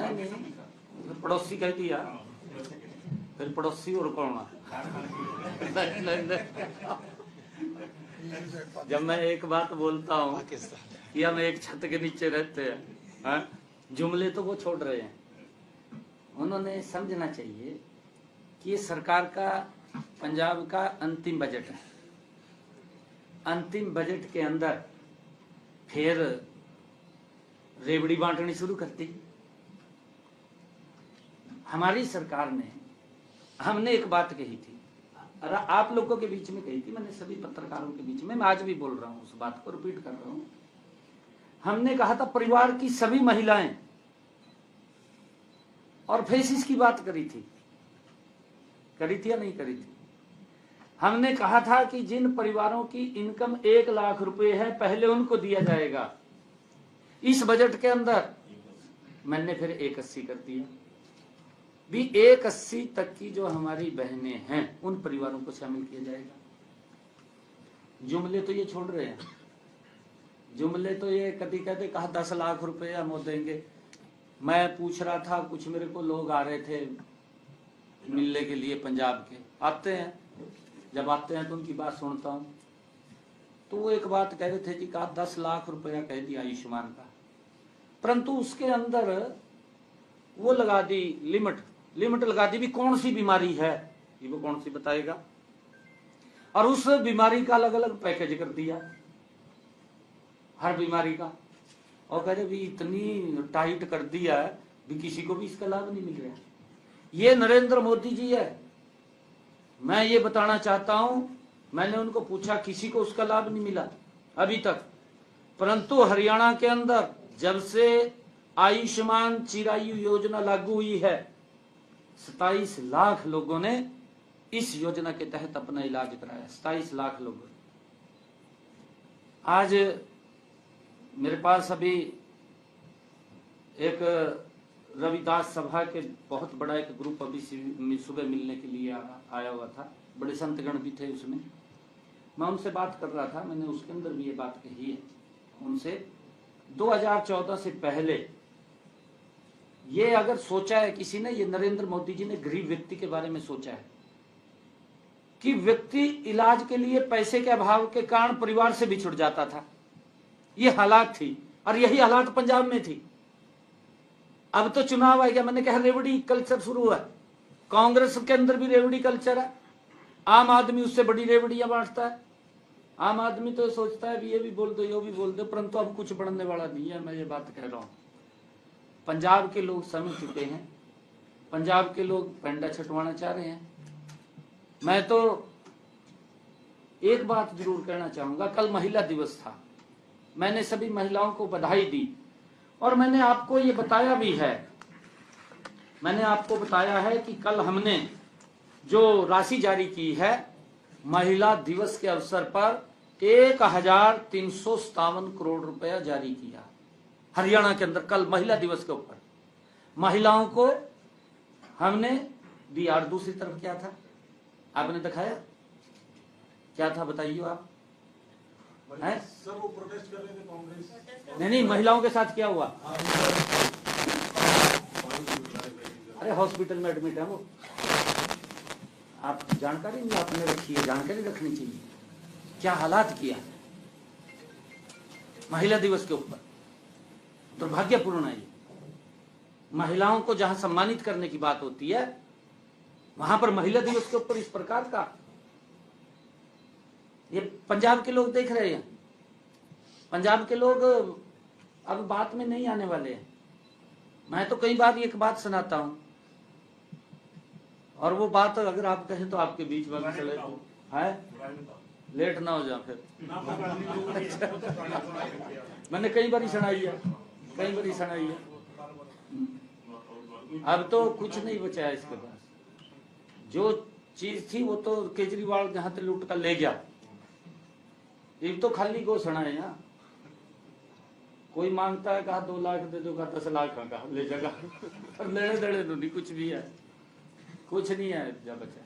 नहीं, पड़ोसी कह दिया, फिर पड़ोसी और कौन? नहीं, नहीं, नहीं। जब मैं एक बात बोलता हूँ कि हम एक छत के नीचे रहते हैं, जुमले तो वो छोड़ रहे हैं। उन्होंने समझना चाहिए कि ये सरकार का, पंजाब का अंतिम बजट है। अंतिम बजट के अंदर फिर रेवड़ी बांटनी शुरू करती। हमारी सरकार ने, हमने एक बात कही थी, आप लोगों के बीच में कही थी, मैंने सभी पत्रकारों के बीच में, मैं आज भी बोल रहा हूं, उस बात को रिपीट कर रहा हूं। हमने कहा था परिवार की सभी महिलाएं, और फेसिस की बात करी थी या नहीं करी थी? हमने कहा था कि जिन परिवारों की इनकम 1 लाख रुपए है पहले उनको दिया जाएगा। इस बजट के अंदर मैंने फिर 180 कर दिया। भी 180 तक की जो हमारी बहनें हैं उन परिवारों को शामिल किया जाएगा। जुमले तो ये छोड़ रहे हैं, जुमले तो ये कभी कहते कहा 10 लाख रुपए हम देंगे। मैं पूछ रहा था, कुछ मेरे को लोग आ रहे थे मिलने के लिए, पंजाब के आते हैं, जब आते हैं तो उनकी बात सुनता हूँ, तो वो एक बात कह रहे थे कि कहा 10 लाख रुपया कह दिया आयुष्मान का, परंतु उसके अंदर वो लगा दी लिमिट लगा दी भी कौन सी बीमारी है, ये वो कौन सी बताएगा, और उस बीमारी का अलग अलग पैकेज कर दिया हर बीमारी का, और कह रहे भी इतनी टाइट कर दिया है भी किसी को भी इसका लाभ नहीं मिल रहा। ये नरेंद्र मोदी जी है। मैं ये बताना चाहता हूं, मैंने उनको पूछा, किसी को उसका लाभ नहीं मिला अभी तक, परंतु हरियाणा के अंदर जब से आयुष्मान चिरायु योजना लागू हुई है, 27 लाख लोगों ने इस योजना के तहत अपना इलाज कराया। 27 लाख लोगों। आज मेरे पास अभी एक रविदास सभा के बहुत बड़ा एक ग्रुप अभी सुबह मिलने के लिए आया हुआ था, बड़े संतगण भी थे उसमें। मैं उनसे बात कर रहा था, मैंने उसके अंदर भी ये बात कही है उनसे, 2014 से पहले ये अगर सोचा है किसी ने, ये नरेंद्र मोदी जी ने गरीब व्यक्ति के बारे में सोचा है कि व्यक्ति इलाज के लिए पैसे के अभाव के कारण परिवार से बिछुड़ जाता था। ये हालात थी, और यही हालात पंजाब में थी। अब तो चुनाव आ गया, मैंने कहा रेवड़ी कल्चर शुरू हुआ। कांग्रेस के अंदर भी रेवड़ी कल्चर है, आम आदमी उससे बड़ी रेवड़ियां बांटता है। आम आदमी तो सोचता है भी ये भी बोल दो, ये भी बोल दो, परंतु अब कुछ बढ़ने वाला नहीं है। मैं ये बात कह रहा हूं, पंजाब के लोग समझ चुके हैं, पंजाब के लोग पेंडा छटवाना चाह रहे हैं। मैं तो एक बात जरूर कहना चाहूंगा, कल महिला दिवस था, मैंने सभी महिलाओं को बधाई दी, और मैंने आपको ये बताया भी है, मैंने आपको बताया है कि कल हमने जो राशि जारी की है महिला दिवस के अवसर पर 1357 करोड़ रुपया जारी किया हरियाणा के अंदर। कल महिला दिवस के ऊपर महिलाओं को हमने दिया। और दूसरी तरफ क्या था आपने दिखाया, क्या था बताइए आप? सर वो प्रोटेस्ट कर रहे थे कांग्रेस। नहीं, महिलाओं के साथ क्या हुआ? अरे हॉस्पिटल में एडमिट है वो। आप जानकारी नहीं आपने रखी है, जानकारी रखनी चाहिए क्या हालात किया महिला दिवस के ऊपर। दुर्भाग्यपूर्ण है ये। महिलाओं को जहां सम्मानित करने की बात होती है, वहां पर महिला दिवस के ऊपर इस प्रकार का। ये पंजाब के लोग देख रहे हैं, पंजाब के लोग अब बात में नहीं आने वाले हैं। मैं तो कई बार एक बात सुनाता हूं, और वो बात अगर आप कहें तो आपके बीच में चले तो है, लेट ना हो जाए फिर। मैंने कई बार सुनाई है, कई बार सुनाई है। अब तो कुछ नहीं बचा है इसके पास। जो चीज थी वो तो केजरीवाल जहां तक लूट कर ले गया। एक तो खाली घोषणा है यहाँ, कोई मांगता है कहा 2 लाख दे दो, कहा 10 लाख का ले जाएगा, और लेने देने तो नहीं कुछ भी है, कुछ नहीं है जब बचा।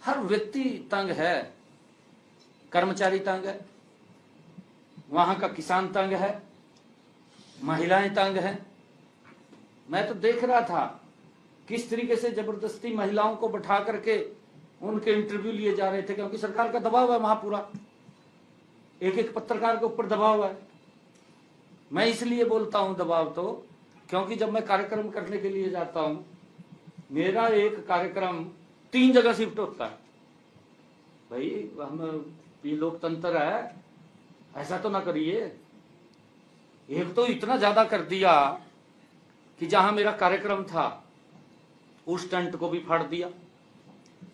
हर व्यक्ति तंग है, कर्मचारी तंग है, वहां का किसान तंग है, महिलाएं तंग है, मैं तो देख रहा था किस तरीके से जबरदस्ती महिलाओं को बैठा करके उनके इंटरव्यू लिए जा रहे थे, क्योंकि सरकार का दबाव है वहां पूरा, एक एक पत्रकार के ऊपर दबाव है। मैं इसलिए बोलता हूं दबाव तो, क्योंकि जब मैं कार्यक्रम करने के लिए जाता हूं, मेरा एक कार्यक्रम 3 जगह शिफ्ट होता है। भाई हम ये लोकतंत्र है, ऐसा तो ना करिए। एक तो इतना ज्यादा कर दिया कि जहां मेरा कार्यक्रम था उस टेंट को भी फाड़ दिया।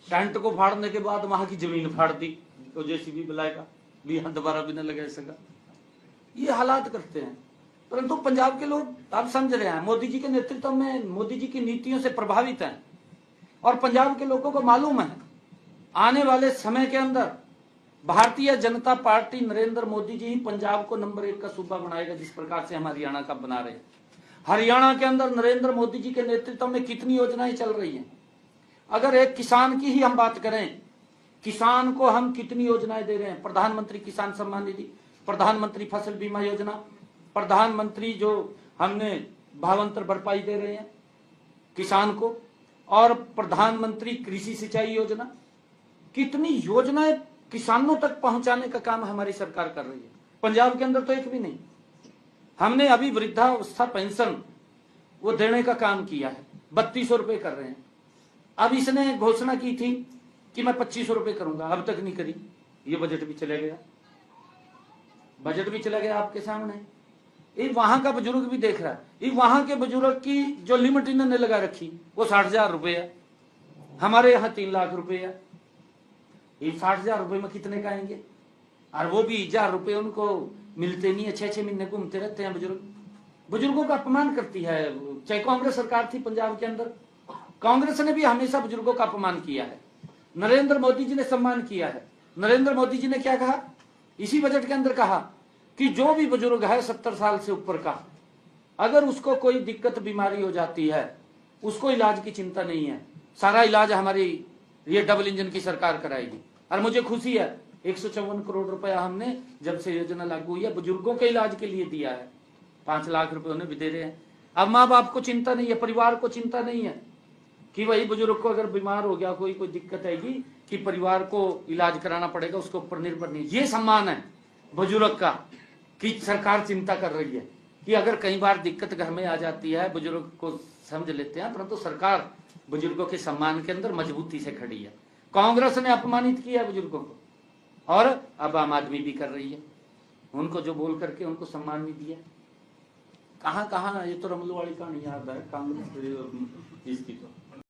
टेंट को फाड़ने के बाद वहां की जमीन फाड़ दी, तो जेसीबी बुलाएगा भी यहाँ दोबारा भी न लगा सका। ये हालात करते हैं, परंतु पंजाब के लोग आप समझ रहे हैं, मोदी जी के नेतृत्व में, मोदी जी की नीतियों से प्रभावित हैं, और पंजाब के लोगों को मालूम है आने वाले समय के अंदर भारतीय जनता पार्टी नरेंद्र मोदी जी ही पंजाब को नंबर 1 का सूबा बनाएगा, जिस प्रकार से हम हरियाणा का बना रहे हैं। हरियाणा के अंदर नरेंद्र मोदी जी के नेतृत्व में कितनी योजनाएं चल रही हैं। अगर एक किसान की ही हम बात करें, किसान को हम कितनी योजनाएं दे रहे हैं। प्रधानमंत्री किसान सम्मान निधि, प्रधानमंत्री फसल बीमा योजना, प्रधानमंत्री जो हमने भावांतर भरपाई दे रहे हैं किसान को, और प्रधानमंत्री कृषि सिंचाई योजना। कितनी योजनाएं किसानों तक पहुंचाने का काम हमारी सरकार कर रही है। पंजाब के अंदर तो एक भी नहीं। हमने अभी वृद्धावस्था पेंशन वो देने का काम किया है, 3200 रुपए कर रहे हैं। अब इसने घोषणा की थी कि मैं 2500 रुपए करूंगा, अब तक नहीं करी। ये बजट भी चला गया, बजट भी चला गया आपके सामने। ये वहां का बुजुर्ग भी देख रहा है। ये वहां के बुजुर्ग की जो लिमिट इन्होंने लगा रखी वो 60,000 रुपए है, हमारे यहाँ 3 लाख रुपए है। ये 60,000 रुपए में कितने का आएंगे? और वो भी 1,000 रुपए उनको मिलते नहीं है, 6-6 महीने घूमते रहते हैं बुजुर्ग। बुजुर्गों का अपमान करती है। चाहे कांग्रेस सरकार थी पंजाब के अंदर, कांग्रेस ने भी हमेशा बुजुर्गों का अपमान किया है। नरेंद्र मोदी जी ने सम्मान किया है। नरेंद्र मोदी जी ने क्या कहा इसी बजट के अंदर? कहा कि जो भी बुजुर्ग है 70 साल से ऊपर का, अगर उसको कोई दिक्कत बीमारी हो जाती है, उसको इलाज की चिंता नहीं है, सारा इलाज हमारी ये डबल इंजन की सरकार कराएगी। और मुझे खुशी है 154 करोड़ रुपया हमने जब से योजना लागू हुई है बुजुर्गों के इलाज के लिए दिया है। 5 लाख रुपए उन्हें भी दे रहे हैं। अब माँ बाप को चिंता नहीं है, परिवार को चिंता नहीं है कि भाई बुजुर्ग को अगर बीमार हो गया, कोई दिक्कत आएगी कि परिवार को इलाज कराना पड़ेगा, उसके ऊपर निर्भर नहीं। ये सम्मान है बुजुर्ग का कि सरकार चिंता कर रही है कि अगर कई बार दिक्कत घर में आ जाती है, बुजुर्ग को समझ लेते हैं, परंतु सरकार बुजुर्गों के सम्मान के अंदर मजबूती से खड़ी है। कांग्रेस ने अपमानित किया बुजुर्गों को, और अब आम आदमी भी कर रही है। उनको जो बोल करके उनको सम्मान नहीं दिया। कहाँ कहाँ, ये तो रमलू वाली कहानी याद है, कांग्रेस इसकी